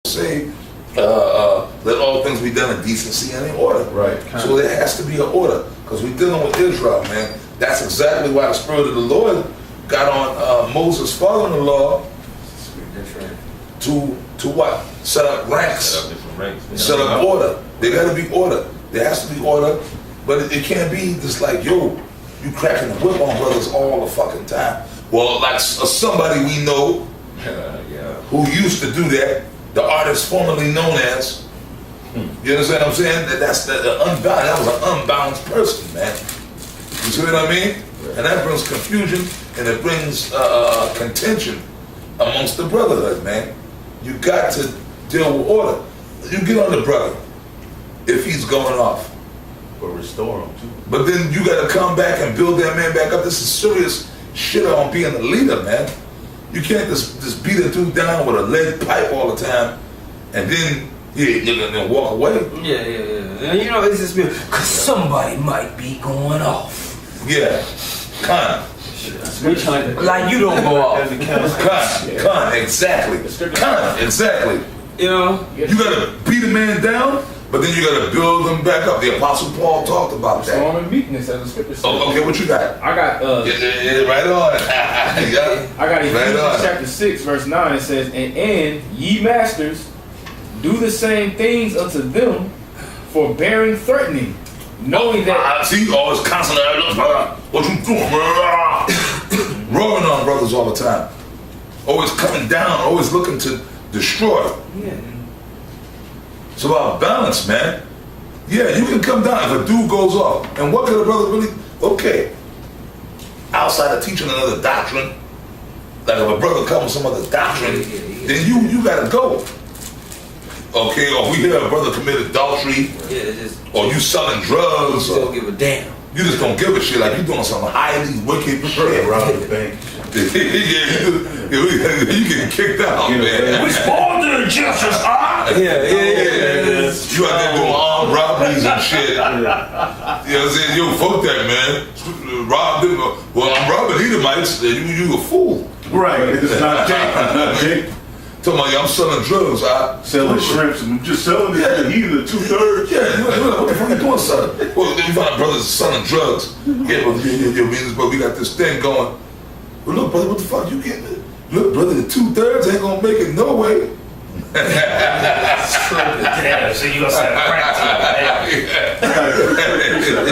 say, let all things be done in decency and in order. Right. So there has to be an order, because we're dealing with Israel, man. That's exactly why the Spirit of the Lord got on Moses' father-in-law. That's right. To what? Set up ranks. Set up order. There got to be order. There has to be order, but it can't be just like, yo, you cracking the whip on brothers all the fucking time. Well, like somebody we know who used to do that, the artist formerly known as, you understand what I'm saying? That was an unbalanced person, man. You see what I mean? And that brings confusion, and it brings contention amongst the brotherhood, man. You got to deal with order. You get on the brother if he's going off. But restore him too. But then you got to come back and build that man back up. This is serious shit on being a leader, man. You can't just beat a dude down with a lead pipe all the time and then you're gonna walk away. Yeah. And you know, it's just because somebody might be going off. Yeah, kind of. Like you don't go off. Exactly. You know? You gotta beat a man down, but then you gotta build him back up. The Apostle Paul talked about that. Storm and meekness, as the scripture says. Oh, okay, what you got? I got right on. I got Ephesians chapter 6, verse 9. It says, and ye masters, do the same things unto them, forbearing threatening, knowing that. See, always constantly, what you doing? Rubbing on brothers all the time. Always coming down, always looking to destroy. Yeah. It's about balance, man. Yeah, you can come down if a dude goes off. And what could a brother really, okay, outside of teaching another doctrine, like if a brother comes with some other doctrine, then you gotta go. Okay, or we hear a brother commit adultery, or you selling drugs. You don't give a damn. You just don't give a shit, like you doing some highly wicked shit. Robbing the bank. You getting kicked out, man. We spawned the Egyptians, Yeah. You out there doing armed robberies and shit. You know what I'm saying? Yo, fuck that, man. Rob them. Well, I'm robbing Edomites. You a fool. Right. It's not Jake. Talking about, I'm selling drugs. Selling shrimps and just selling it to either 2/3. Yeah, what the fuck you doing, son? Well, then you find brothers selling drugs. Yeah, but we got this thing going. Well, look, brother, what the fuck you getting? Look, brother, the 2/3 ain't gonna make it no way. Damn, so you gonna say I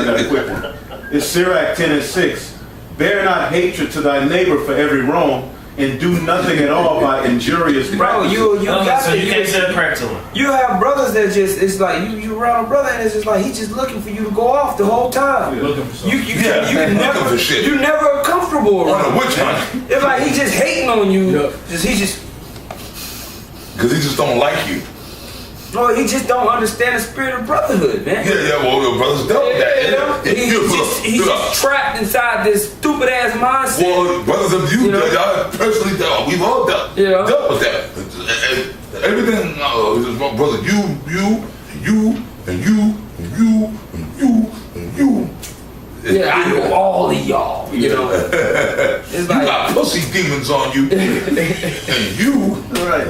got a quick one. It's Sirach 10:6. Bear not hatred to thy neighbor for every wrong, and do nothing at all by injurious practices. You got so you can't say a prayer to him. You have brothers that just, it's like you around a brother and it's just like he's just looking for you to go off the whole time. Yeah. Looking for something. You never comfortable around. On a witch hunt. It's like he just hating on you. Yep. Because he just don't like you. No, he just don't understand the spirit of brotherhood, man. Yeah, well, your brothers don't. He's just trapped inside this stupid ass mindset. Well, brothers of you, y'all personally, we've all dealt with that. Everything, brother, you, and you. Yeah, I know all of y'all. You know, it's you like, got pussy demons on you, and you, Right.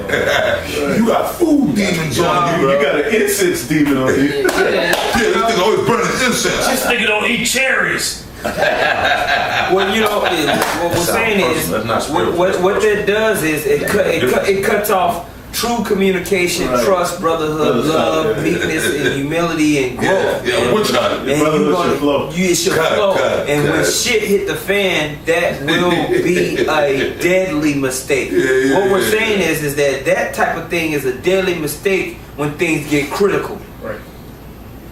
you got food demons on you. You got an incense demon on you. Yeah, this nigga always burning incense. This nigga don't eat cherries. well, you know, what we're saying is, what that does is it cuts off true communication, trust, brotherhood, love, meekness, and humility, and growth. Yeah, which one? It should flow. And when shit hit the fan, that will be a deadly mistake. What we're saying is that type of thing is a deadly mistake when things get critical. Right.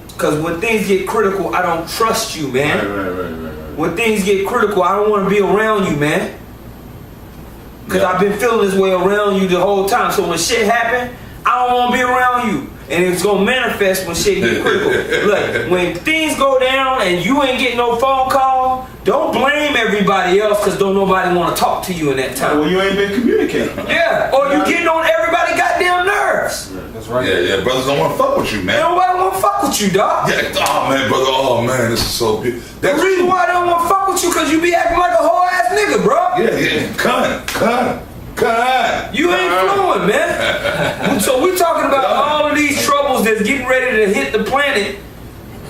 Because when things get critical, I don't trust you, man. Right. When things get critical, I don't want to be around you, man. Because I've been feeling this way around you the whole time. So when shit happen, I don't want to be around you. And it's going to manifest when shit get critical. Look, when things go down and you ain't getting no phone call, don't blame everybody else because don't nobody want to talk to you in that time. Well, you ain't been communicating. Yeah, or you getting on everybody's goddamn nerves. That's right. Yeah, brothers don't want to fuck with you, man. Nobody want to fuck with you, dog. Yeah, oh man, brother, oh man, this is so good. The reason why they don't want to fuck with you because you be acting like a whole ass nigga, bro. Yeah, come on. You ain't flowing, man. So we talking that's getting ready to hit the planet,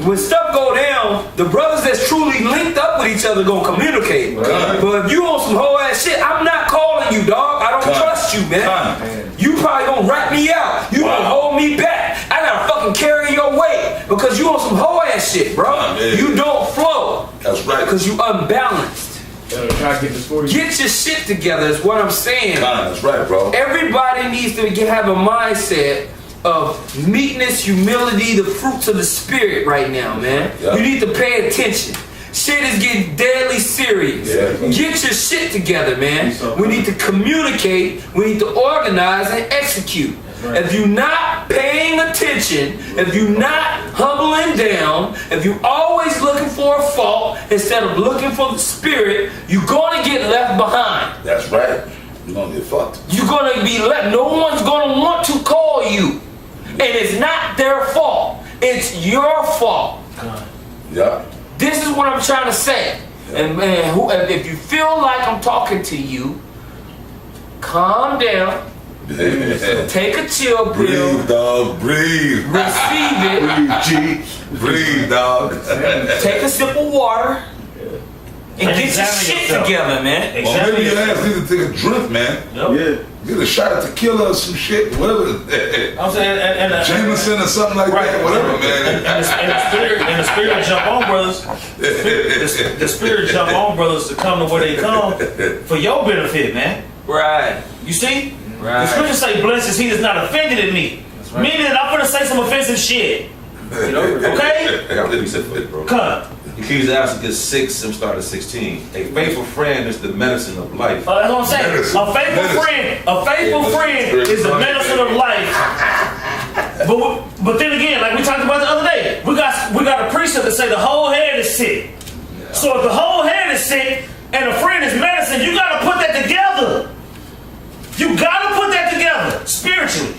when stuff go down, the brothers that's truly linked up with each other gonna communicate. Right. But if you on some whole ass shit, I'm not calling you, dog. I don't trust you, man. You probably gonna rat me out. You gonna hold me back. I gotta fucking carry your weight because you on some whole ass shit, bro. You don't flow. That's right. Because you unbalanced. Can I get this for you? Get your shit together is what I'm saying. That's right, bro. Everybody needs to have a mindset of meekness, humility, the fruits of the spirit right now, man. Yeah. You need to pay attention. Shit is getting deadly serious. Yeah. Get your shit together, man. We need to communicate, we need to organize and execute. Right. If you're not paying attention, if you're not humbling down, if you're always looking for a fault instead of looking for the spirit, you're gonna get left behind. That's right. You're gonna get fucked. You're gonna be left. No one's gonna want to call you. And it's not their fault. It's your fault. Yeah. This is what I'm trying to say. And man, if you feel like I'm talking to you, calm down. Take a chill pill. Breathe, dog. Breathe. Receive it. Breathe, G. Breathe, dog. Take a sip of water. And get your shit together, man. Well, maybe your ass need to take a drink, man. Yeah. Get a shot of tequila or some shit, whatever. I'm saying, Jameson or something like that, whatever, man. And the spirit jump on brothers. The spirit jump on brothers to come to where they come for your benefit, man. Right. You see? Right. The scriptures say, "Blessed is he that's not offended in me." Right. Meaning, I'm gonna say some offensive shit. Okay? I got to be said for it, bro. Come. Ecclesiastes 6, and start at 16. A faithful friend is the medicine of life. That's what I'm saying. Medicine. A faithful friend is the medicine of life. But then again, like we talked about the other day, we got a precept that say the whole head is sick. So if the whole head is sick and a friend is medicine, you gotta put that together. You gotta put that together spiritually.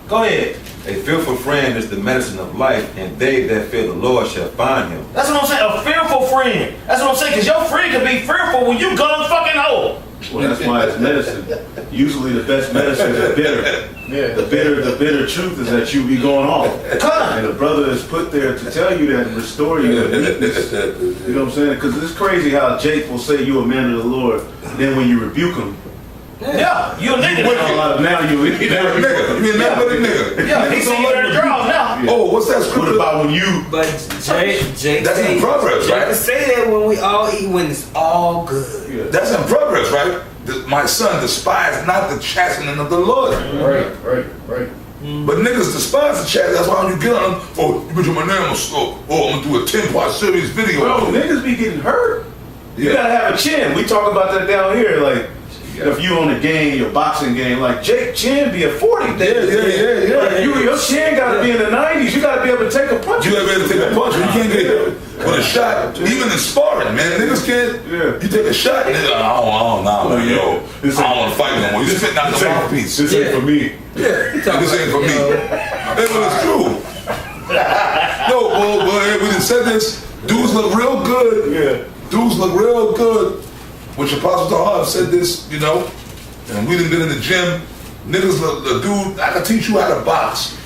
Go ahead. A fearful friend is the medicine of life, and they that fear the Lord shall find him. That's what I'm saying. A fearful friend. That's what I'm saying. Because your friend can be fearful when you gun fucking old. Well, that's why it's medicine. Usually the best medicine is bitter. Yeah. The bitter truth is that you be going off. And the brother is put there to tell you that and restore you with meekness. You know what I'm saying? Because it's crazy how Jake will say you a man of the Lord, and then when you rebuke him, yeah, you a nigga. now you You're a nigga. You're nothing but a nigga. Yeah, he's on your draws now. Yeah. Oh, what's that scripture? What about when you? But Jake That's in Proverbs, Jake right? can say that when we all eat, when it's all good. Yeah. That's in Proverbs, right? My son, despise not the chastening of the Lord. Right. But niggas despise the chastening. That's why when you get on them, oh, you mention my name, I'm gonna do a 10-part series video. Bro, niggas be getting hurt. You Yeah. gotta have a chin. We talk about that down here, like. If you on the game, your boxing game, like Jake Chin be a 40. Yeah. Your chin gotta be in the 90s. You gotta be able to take a punch. You gotta be able to take a punch. You can't get hit with a shot. Even in sparring, man, niggas can't. Yeah. You take a shot, and they're like, I don't know, man, yo. I don't want to fight no more. You just sitting out the mouthpiece. This ain't for me. Yeah, this ain't for me. That's what it's true. No, well, we just said this. Dudes look real good. Yeah. Dudes look real good. Which Apostle Tahab said this, you know, and we done been in the gym. Niggas look, the dude, I can teach you how to box,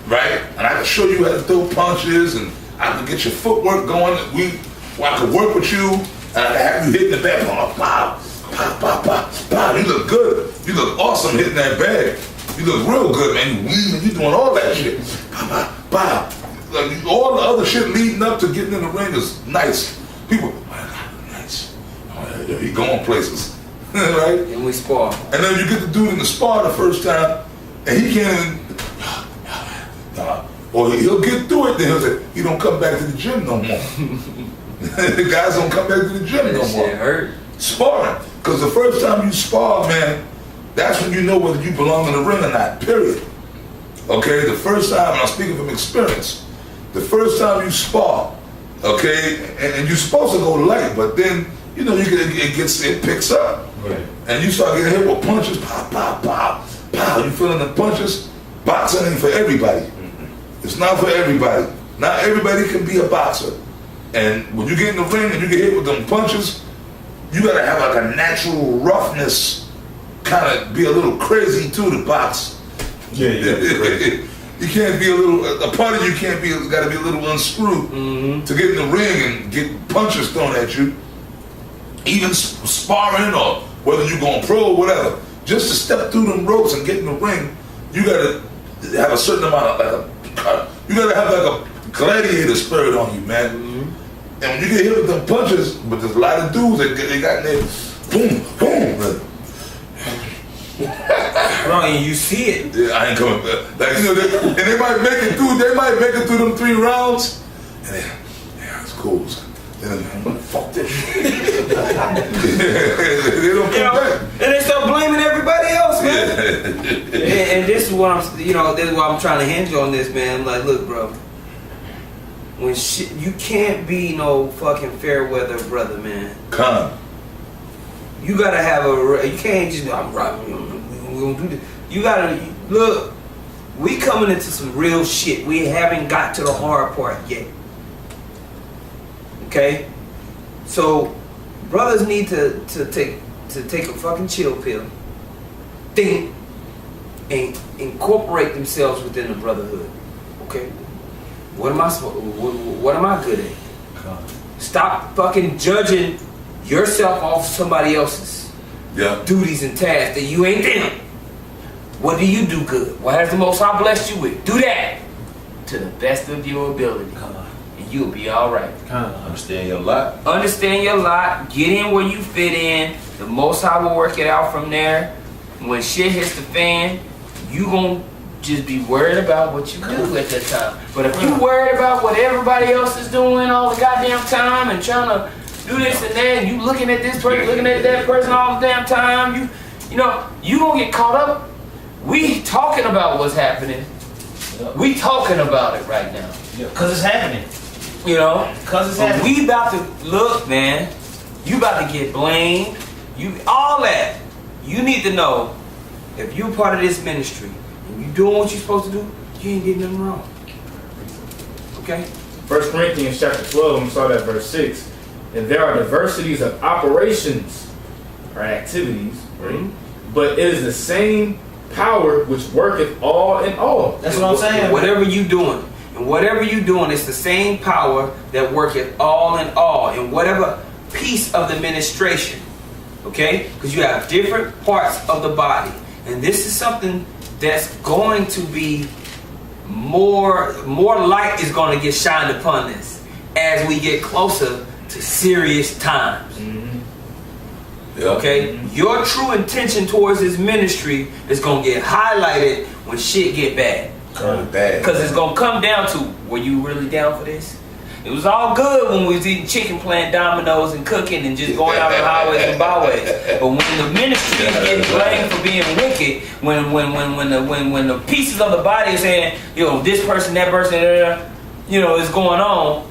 right? And I can show you how to throw punches, and I can get your footwork going. I can work with you, and I can have you hitting the bag. Pow. You look good. You look awesome hitting that bag. You look real good, man. You doing all that shit. Pow. Like, all the other shit leading up to getting in the ring is nice. People, nice. Yeah, he going places, right? And we spar. And then you get the dude in the spar the first time, and he can't even, or he'll get through it, then he'll say, he don't come back to the gym no more. The guys don't come back to the gym no more. Shit hurt. Sparring, because the first time you spar, man, that's when you know whether you belong in the ring or not, period. Okay, the first time, and I'm speaking from experience, the first time you spar, okay, and you're supposed to go light, but then, you know, it picks up. Right. And you start getting hit with punches, pow. You feeling the punches? Boxing ain't for everybody. It's not for everybody. Not everybody can be a boxer. And when you get in the ring and you get hit with them punches, you gotta have like a natural roughness, kind of be a little crazy too to box. Yeah. You can't be a part of you can't be, got to be a little unscrewed to get in the ring and get punches thrown at you. Even sparring or whether you're going pro or whatever. Just to step through them ropes and get in the ring, you got to have a certain amount of, you got to have like a gladiator spirit on you, man. And when you get hit with them punches, but there's a lot of dudes that they got in there, boom, boom. Bro, and you see it. Yeah, I ain't coming back. Like, you know, they might make it through. They might make it through them 3 rounds, and then, yeah, it's cool. And then, fuck this shit. They don't come back. And they start blaming everybody else, man. And this is what this is why I'm trying to hinge on this, man. Like, look, bro. When shit, you can't be no fucking fair weather brother, man. Come. You gotta have you can't just, I'm right, we gonna do this. You gotta, look, we coming into some real shit. We haven't got to the hard part yet. Okay? So, brothers need to take a fucking chill pill. Think and incorporate themselves within the brotherhood. Okay? What am I good at? Stop fucking judging yourself off somebody else's duties and tasks that you ain't them. What do you do good? What has the Most High blessed you with? Do that to the best of your ability, and you'll be all right. Understand your lot. Understand your lot. Get in where you fit in. The Most High will work it out from there. When shit hits the fan, you gon' just be worried about what you do at that time. But if you worried about what everybody else is doing all the goddamn time and trying to do this and that, and you looking at this person, looking at that person all the damn time, you gonna get caught up. We talking about what's happening. We talking about it right now. Cause it's happening. Cause it's happening. We about to look, man. You about to get blamed. All that. You need to know if you're part of this ministry and you doing what you're supposed to do, you ain't getting nothing wrong. Okay? 1 Corinthians chapter 12, we saw that verse 6. And there are diversities of operations or activities, right? But it is the same power which worketh all in all. That's what I'm saying. Whatever you doing, it's the same power that worketh all in all, in whatever piece of the ministration. Okay? Because you have different parts of the body. And this is something that's going to be more light is going to get shined upon this as we get closer to serious times. Okay? Your true intention towards this ministry is going to get highlighted when shit get bad. Because it's going to come down to, were you really down for this? It was all good when we was eating chicken, playing dominoes and cooking and just going out on the highways and byways. But when the ministry is getting blamed for being wicked, when the pieces of the body is saying, this person, that person, is going on,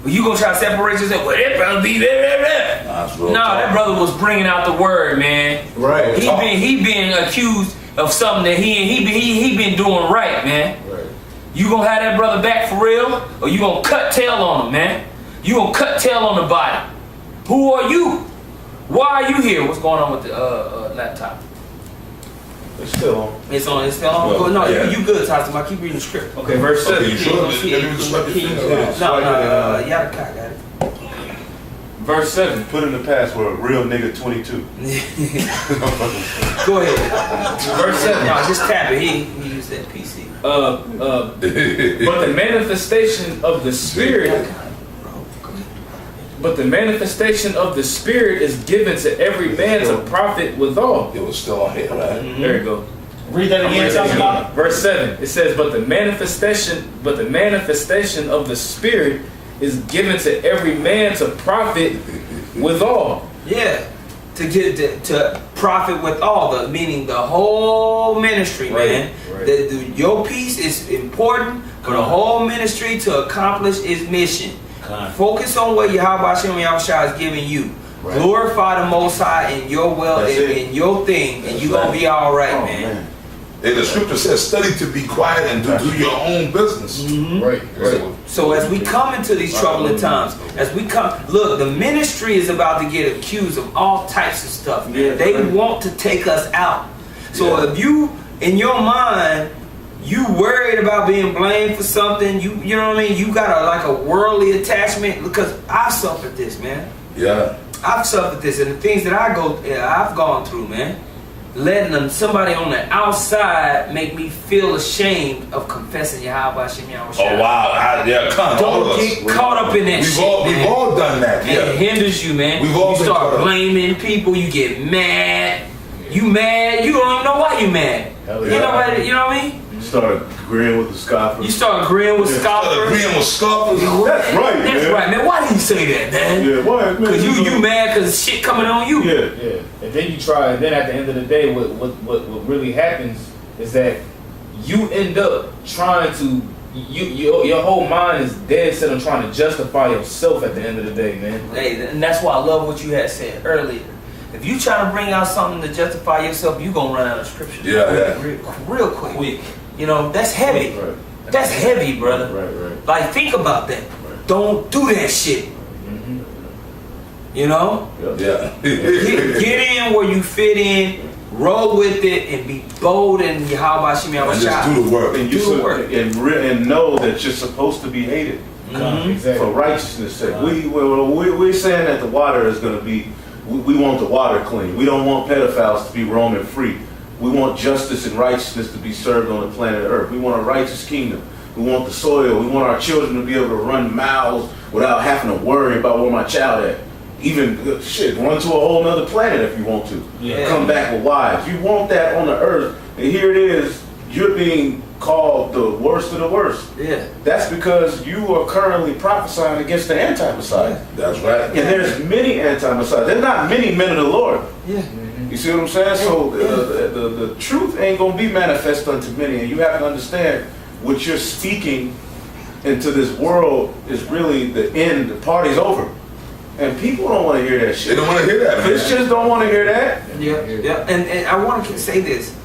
you gonna try to separate yourself? Well, that brother be that brother was bringing out the word, man. Right. He been accused of something that he been doing right, man. Right. You gonna have that brother back for real, or you gonna cut tail on him, man? You gonna cut tail on the body? Who are you? Why are you here? What's going on with the laptop? It's still on. It's still on. Well, no, yeah. you good, Tassim. I keep reading the script. Okay, verse 7. You sure? Yada got it. Verse 7. Put in the password, real nigga 22. Go ahead. Verse 7. No, just tap it. He used that PC. But the manifestation of the Spirit. But the manifestation of the Spirit is given to every man to profit withal. It was still on here, right? There you go. Read that again. Tell me about it. Verse 7. It says, but the manifestation of the Spirit is given to every man to profit withal. Yeah, to profit with all, meaning the whole ministry, man. Right. Your piece is important for the whole ministry to accomplish its mission. Focus on what Yahweh Hashem Yahushua is giving you. Right. Glorify the Most High in your in your thing, and you're gonna be all right, man. And the scripture says, study to be quiet and do your own business. Right. So as we come into these troubling times, look, the ministry is about to get accused of all types of stuff. Yeah, they want to take us out. So if you, in your mind, you worried about being blamed for something. You know what I mean? You got a worldly attachment, because I've suffered this, man. Yeah. I've suffered this, and the things that I've gone through, man. Letting somebody on the outside make me feel ashamed of confessing Yahweh Hashem Yahweh. Oh wow, don't get caught up in that shit. We've all done that. Yeah. It hinders you, man. We've all you been start caught up. blaming people. You get mad. You mad. You don't even know why you mad. Hell You yeah. know what I mean? You start agreeing with the scoffers. You start agreeing with scoffers. Agreeing with scoffers. That's right, That's man. right, man. Why did you say that, man? Yeah, why? Man, Because you mad because shit coming on you. Yeah. Yeah, and then you try, and then at the end of the day, what really happens is that you end up trying to, your whole mind is dead set on trying to justify yourself at the end of the day, man. Hey, and that's why I love what you had said earlier. If you try to bring out something to justify yourself, you gonna run out of scripture. Yeah. Real quick. You know, that's heavy. Right. That's heavy, brother. Right. Like, think about that. Don't do that shit. You know? Yeah. Get in where you fit in, roll with it, and be bold in Yahweh Hashem Yahweh And just do the work. And Do the work. and know that you're supposed to be hated Exactly. for righteousness' sake. We're saying that the water is going to be. We want the water clean. We don't want pedophiles to be roaming free. We want justice and righteousness to be served on the planet Earth. We want a righteous kingdom. We want the soil. We want our children to be able to run miles without having to worry about where my child at. Even, run to a whole nother planet if you want to. Yeah. Come back with wives. You want that on the earth. And here it is. You're being called the worst of the worst. Yeah. That's because you are currently prophesying against the anti-Messiah. That's right. And there's many anti-Messiahs. There's not many men of the Lord. Yeah. You see what I'm saying? So the truth ain't going to be manifest unto many. And you have to understand what you're speaking into this world is really the end. The party's over. And people don't want to hear that shit. They don't want to hear that, man. Christians don't want to hear that. Yeah. And I want to say this.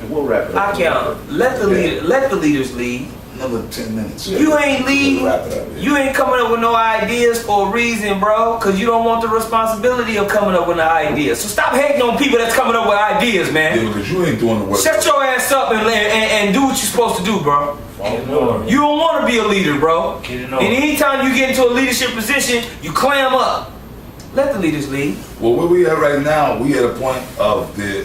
And we'll wrap it up. I can let the leaders lead. Another 10 minutes. You ain't leading. Wrap it up, yeah. You ain't coming up with no ideas for a reason, bro. Because you don't want the responsibility of coming up with the ideas. So stop hating on people that's coming up with ideas, man. Yeah, because you ain't doing the work. Shut your ass up and do what you're supposed to do, bro. You don't want to be a leader, bro. And anytime you get into a leadership position, you clam up. Let the leaders lead. Well, where we at right now, we at a point of the,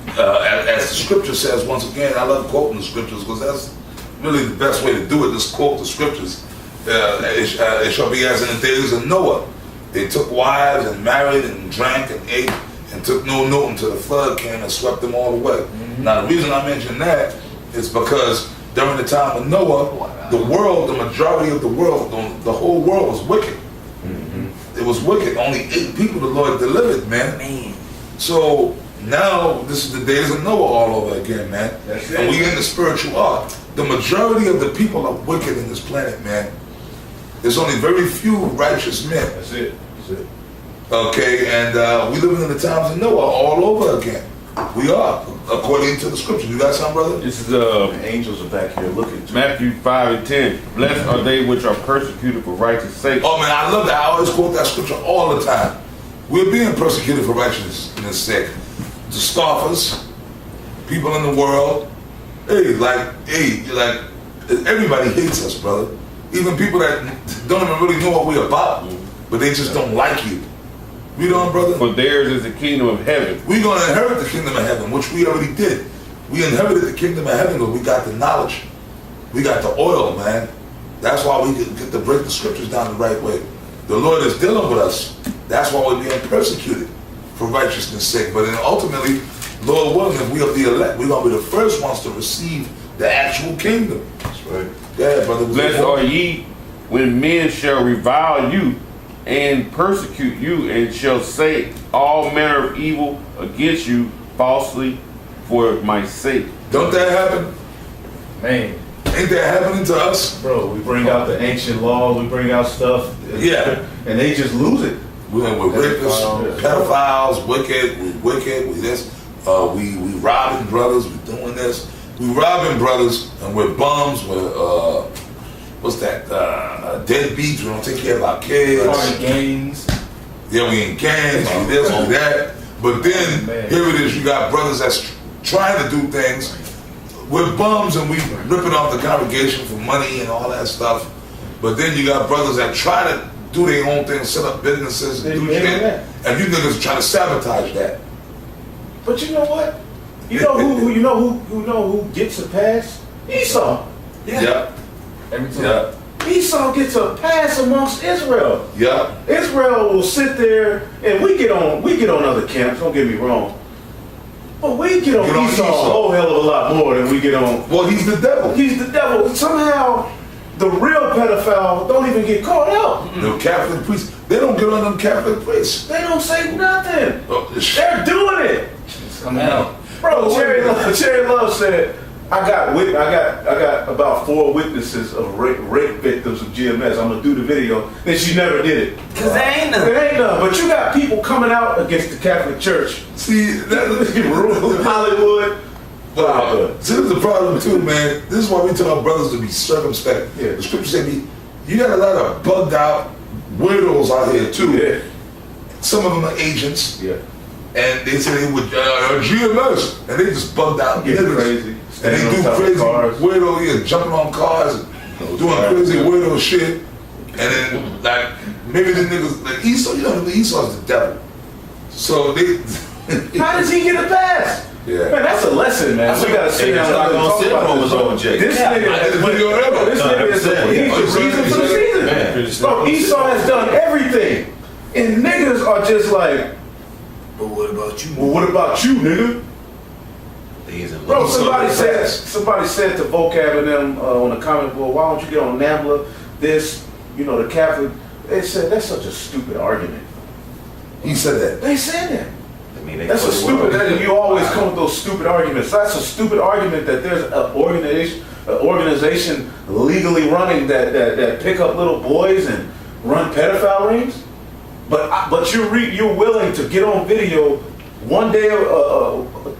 as the scripture says, once again, I love quoting the scriptures because that's really the best way to do it. Just quote the scriptures. It shall be as in the days of Noah. They took wives and married and drank and ate and took no note until the flood came and swept them all away. Mm-hmm. Now, the reason I mention that is because during the time of Noah, the world, the majority of the world, the whole world was wicked. Mm-hmm. It was wicked. Only 8 people the Lord delivered, man. So now this is the days of Noah all over again, man. That's and we in the spiritual ark. The majority of the people are wicked in this planet, man. There's only very few righteous men. That's it. Okay, and we living in the times of Noah all over again. We are, according to the scripture. You got something, brother? This is The angels are back here looking. Matthew 5:10. Blessed are they which are persecuted for righteousness' sake. Oh man, I love that. I always quote that scripture all the time. We're being persecuted for righteousness' sake. The scoffers, people in the world, like everybody hates us, brother. Even people that don't even really know what we're about, but they just don't like you. Read on, brother. For theirs is the kingdom of heaven. We're going to inherit the kingdom of heaven, which we already did. We inherited the kingdom of heaven because we got the knowledge. We got the oil, man. That's why we get to break the scriptures down the right way. The Lord is dealing with us. That's why we're being persecuted for righteousness' sake. But then ultimately, Lord willing, if we are the elect, we're going to be the first ones to receive the actual kingdom. That's right. Yeah, brother. Blessed are ye when men shall revile you and persecute you, and shall say all manner of evil against you falsely for my sake. Don't that happen? Man. Ain't that happening to us? Bro, we bring out the ancient laws, we bring out stuff. Yeah. And they just lose it. We're rapists, pedophiles, wicked, we this, we robbing brothers, we doing this. We robbing brothers and we're bums, we're what's that? Deadbeats. We don't take care of our kids. Party gangs. Yeah, we in gangs. We this, we that. But then here it is. You got brothers that's trying to do things we're bums and we ripping off the congregation for money and all that stuff. But then you got brothers that try to do their own thing, set up businesses and do shit. And you niggas try to sabotage that. But you know what? You know who gets a pass? Esau. Yeah. Every time. Yeah. Esau gets a pass amongst Israel. Yeah. Israel will sit there and we get on other camps, don't get me wrong. But we get on Esau a whole hell of a lot more than we get on. Well, he's the devil. He's the devil. Somehow the real pedophile don't even get caught out. The Catholic priests, they don't get on them Catholic priests. They don't say nothing. Oh, They're doing it. It's coming out. Bro, Cherry Love said, I got about 4 witnesses of rape victims of GMS. I'm gonna do the video. Then she never did it. Cause there ain't none. It ain't none. But you got people coming out against the Catholic Church. See, that Hollywood. Wow. See, this is the problem too, man. This is why we tell our brothers to be circumspect. Yeah. The scripture said, you got a lot of bugged out weirdos out here too. Yeah. Some of them are agents. Yeah. And they say they would GMS, and they just bugged out. Get niggas. crazy. And they do crazy weirdo, jumping on cars, and doing crazy weirdo shit. And then, like, maybe the niggas, like Esau, you know, Esau's the devil. So they. How does he get a pass? Yeah. Man, that's a lesson, man. We gotta sit down and talk about this. This nigga is the reason for the season. Bro, Esau has done everything. And niggas are just like, But what about you? well, what about you, nigga? Bro, somebody said to Vocab and them on the comment board, why don't you get on NAMBLA, this, you know, the Catholic. They said, that's such a stupid argument. He said that. They said that. That's a stupid, you always come with those stupid arguments. That's a stupid argument that there's an organization legally running that pick up little boys and run pedophile rings. But you're willing to get on video one day,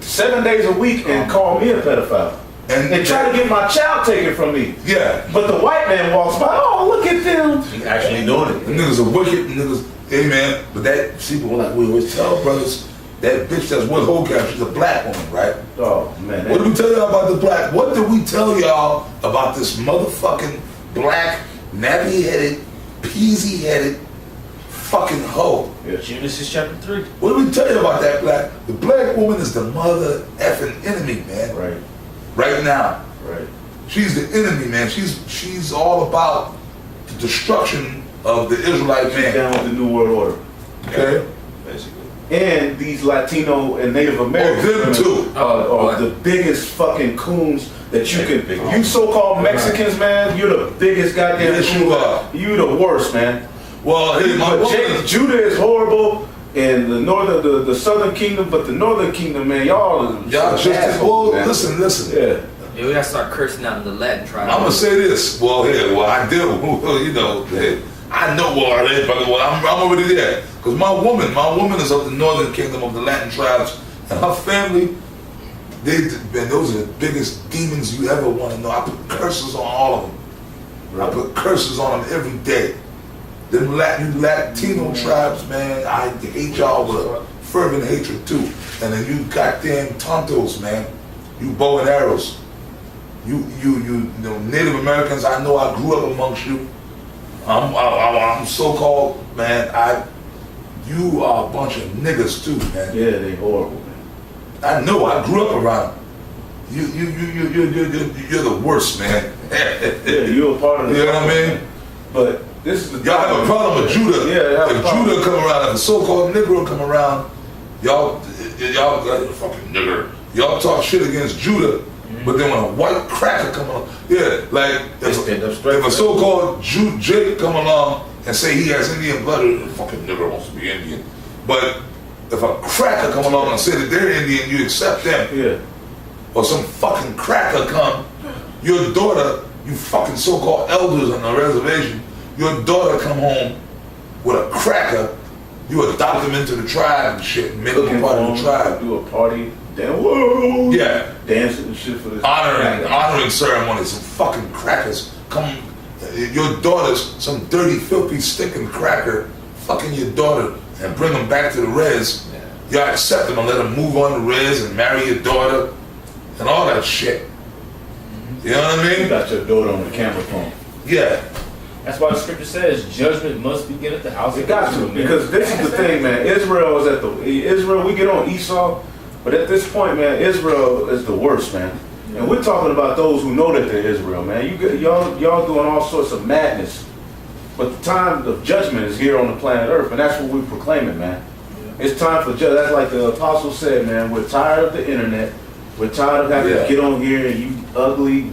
7 days a week and call me a pedophile. And try to get my child taken from me. Yeah. But the white man walks by, oh, look at them. He's actually doing it. Them niggas are wicked, niggas, hey man, but that, see, but like we always tell brothers, that bitch that's with Hocap, she's a black woman, right? Oh, man. What did we tell y'all about the black? What did we tell y'all about this motherfucking black, nappy-headed, peasy-headed fucking hoe? Yeah. Genesis chapter 3. What did we tell you about that black? The black woman is the mother effing enemy, man. Right. Right now. Right. She's the enemy, man. She's all about the destruction of the Israelite man. Down with the New World Order. Okay? Basically. And these Latino and Native Americans them too. are the biggest fucking coons that you can. You so-called Mexicans, man, you're the biggest goddamn Yes, coons. you are. You the worst, man. Well, hey, my woman, Judah is horrible, and the southern kingdom, but the northern kingdom, man, y'all just assholes, man. listen. Yeah. Yeah, we gotta start cursing out in the Latin tribe. I'm gonna say this. Well, I do. You know, I know where it is, but I'm already there. Because my woman is of the northern kingdom of the Latin tribes, and her family, those are the biggest demons you ever want to know. I put curses on all of them. Right. I put curses on them every day. Them Latino tribes, man, I hate y'all with a fervent hatred too. And then you goddamn tontos, man. You bow and arrows. You know, Native Americans, I know I grew up amongst you. I'm so-called, man, you are a bunch of niggas too, man. Yeah, they horrible, man. I know, I grew up around them. You're the worst, man. Yeah, you're a part of the You know what I mean? But this is the y'all have a problem with Judah. Yeah, if Judah come around, if a so-called Negro come around, y'all fucking nigger. Y'all talk shit against Judah, but then when a white cracker come along, like if a so-called Jew Jake come along and say he has Indian blood, the fucking nigger wants to be Indian. But if a cracker come along and say that they're Indian, you accept them. Yeah. Or some fucking cracker come, your daughter, you fucking so-called elders on the reservation, your daughter come home with a cracker, you adopt them into the tribe and shit, and make them part of the tribe. Do a party, then whoa, yeah, dancing and shit for this honoring ceremony. Some fucking crackers come, your daughter's some dirty, filthy, stinking cracker, fucking your daughter and bring them back to the res. Y'all accept them and let them move on to res and marry your daughter and all that shit. You know what I You mean? got your daughter on the camera phone. Yeah. That's why the scripture says judgment must begin at the house. It got to, because this is the thing, man. Israel we get on Esau, but at this point, man, Israel is the worst, man. And we're talking about those who know that they're Israel, man. Y'all doing all sorts of madness. But the time of judgment is here on the planet Earth, and that's what we're proclaiming, man. It's time for judgment. That's like the apostle said, man. We're tired of the internet. We're tired of having to get on here and you ugly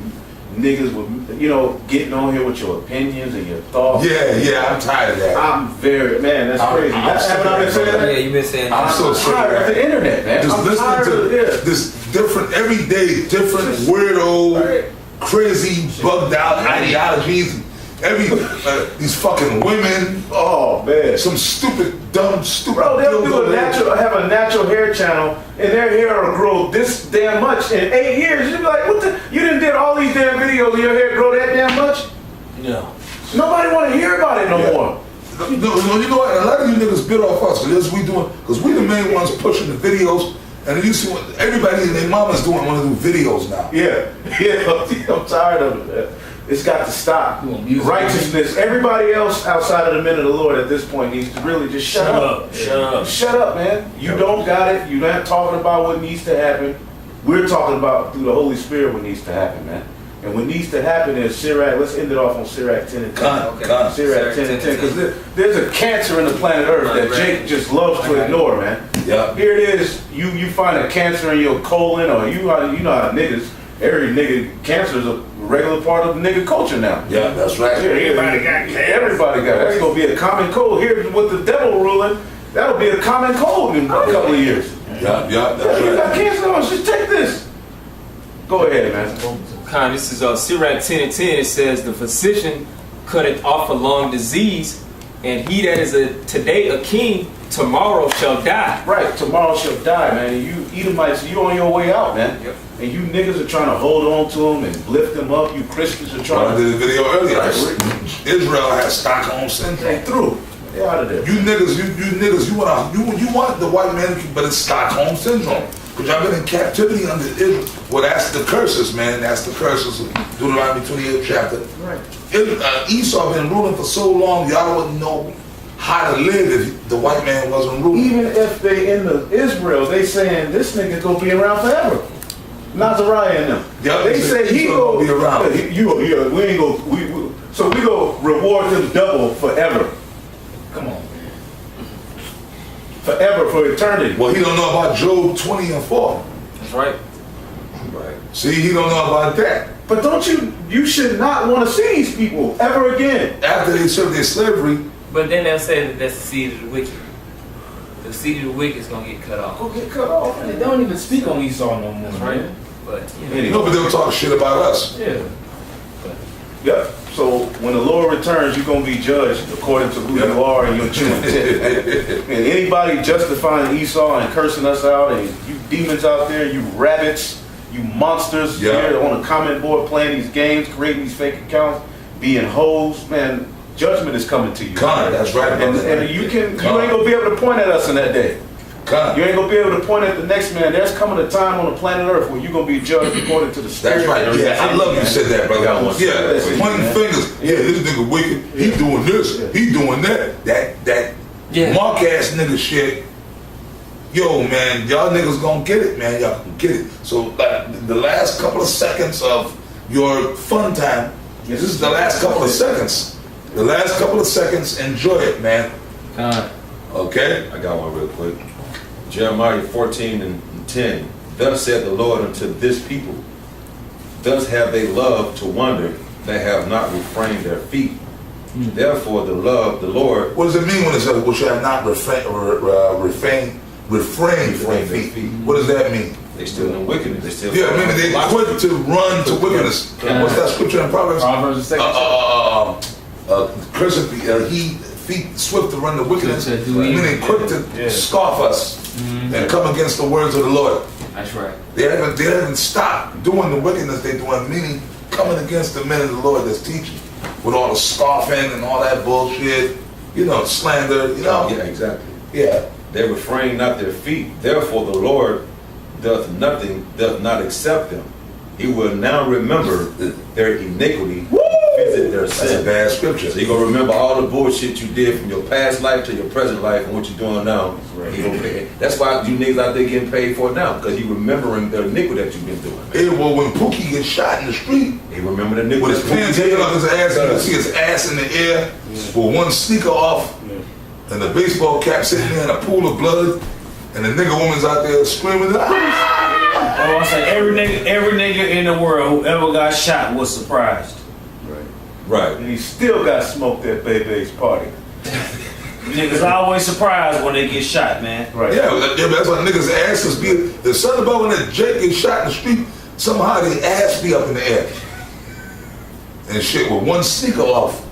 niggas with, getting on here with your opinions and your thoughts. Yeah, I'm tired of that. I'm very, man, that's crazy. Haven't I been saying that? Yeah, you've been saying that. I'm so tired of the internet, man. Just I'm listening tired to of this different, everyday, different weirdo, crazy, bugged out ideologies. These fucking women. Oh man, some stupid. Bro, they'll have a natural hair channel, and their hair will grow this damn much in 8 years. You'll be like, what the? You done did all these damn videos, and your hair grow that damn much? No. Nobody want to hear about it no more. No, you know what? A lot of you niggas bit off us because we the main ones pushing the videos. And you see what everybody and their mama's doing want to do videos now. Yeah, I'm tired of it. It's got to stop. Righteousness. Everybody else outside of the men of the Lord at this point needs to really just shut up. Shut up, man. You don't got it. You're not talking about what needs to happen. We're talking about through the Holy Spirit what needs to happen, man. And what needs to happen is Sirach. Let's end it off on Sirach 10 and 10. Sirach 10 and 10. Because there's a cancer in the planet Earth that Jake just loves to ignore, man. Yeah. Here it is. You find a cancer in your colon, or you know how niggas. Every nigga, cancer is a regular part of nigga culture now. Yeah, that's right. Everybody got cancer. Everybody got it. That's gonna be a common cold. Here with the devil ruling, that'll be a common cold in a couple of years. Yeah, that's right. You got cancer on, just take this. Go ahead, man. This is Sirach 10 and 10. It says, the physician cutteth off a long disease, and he that is today a king, tomorrow shall die. Right, tomorrow shall die, man. And you Edomites, you on your way out, man. Yep. And you niggas are trying to hold on to them and lift them up. You Christians are trying to. I did a video earlier. Right. Israel has Stockholm syndrome. They through. They out of there. You niggas, you want the white man, but it's Stockholm syndrome. Because y'all been in captivity under Israel. Well, that's the curses, man. That's the curses of Deuteronomy 28th chapter. Right. Esau been ruling for so long, y'all wouldn't know how to live if the white man wasn't ruling. Even if they in Israel, they saying this nigga gonna be around forever. Nazariah and them. Yeah, they say he gonna be around. So we go reward him double forever. Come on, man. Forever, for eternity. Well, he don't know about Job 20 and 4. That's right. Right. See, he don't know about that. But don't you should not want to see these people ever again. After they serve their slavery. But then they'll say that that's the seed of the wicked. The seed of the wicked is going to get cut off. Go get cut off. They don't even speak on Esau no more, right? But, No, but they'll talk shit about us. Yeah. Yep. So when the Lord returns, you're gonna be judged according to who you are and your true intent. And anybody justifying Esau and cursing us out, and you demons out there, you rabbits, you monsters here on the comment board playing these games, creating these fake accounts, being hoes, man, judgment is coming to you. That's right. And you ain't gonna be able to point at us in that day. You ain't gonna be able to point at the next man. There's coming a time on the planet Earth where you're gonna be judged according to the Spirit. That's right. Yeah, I love you said that, brother. Yeah, pointing fingers. Yeah, this nigga wicked. He doing this. He doing that. That mark ass nigga shit. Yo, man, y'all niggas gonna get it, man. Y'all gonna get it. So the last couple of seconds of your fun time. This is the last couple of seconds. The last couple of seconds. Enjoy it, man. Okay. I got one real quick. Jeremiah 14 and 10. Thus said the Lord unto this people, thus have they loved to wander, they have not refrained their feet. Therefore the Lord. What does it mean when it says, we shall not refrain their feet? What does that mean? They still in wickedness. They still meaning they quit to run to wickedness. What's that scripture in Proverbs? Proverbs the 2nd Cursed be feet swift to run to wickedness, meaning quick to scoff us and come against the words of the Lord. That's right. They haven't stopped doing the wickedness they're doing, meaning coming against the men of the Lord that's teaching with all the scoffing and all that bullshit, slander, Yeah, exactly. Yeah. They refrain not their feet. Therefore the Lord doth not accept them. He will now remember their iniquity, visit their sin. That's a bad scripture. So you're gonna remember all the bullshit you did from your past life to your present life and what you're doing now. Right. That's why you niggas out there getting paid for it now, because you remembering the iniquity that you've been doing. Yeah, well, when Pookie gets shot in the street, He remember the iniquity. with his pants hanging up his ass, you can see his ass in the air, with one sneaker off, and the baseball cap sitting there in a pool of blood, and the nigga woman's out there screaming, ah! Oh, I say every nigga in the world who ever got shot was surprised. Right. And he still got smoked at Bebe's party. Niggas always surprised when they get shot, man. Right. Yeah, that's why niggas' asses be. There's something about when that Jake gets shot in the street, somehow their ass be up in the air. And shit with one sneaker off.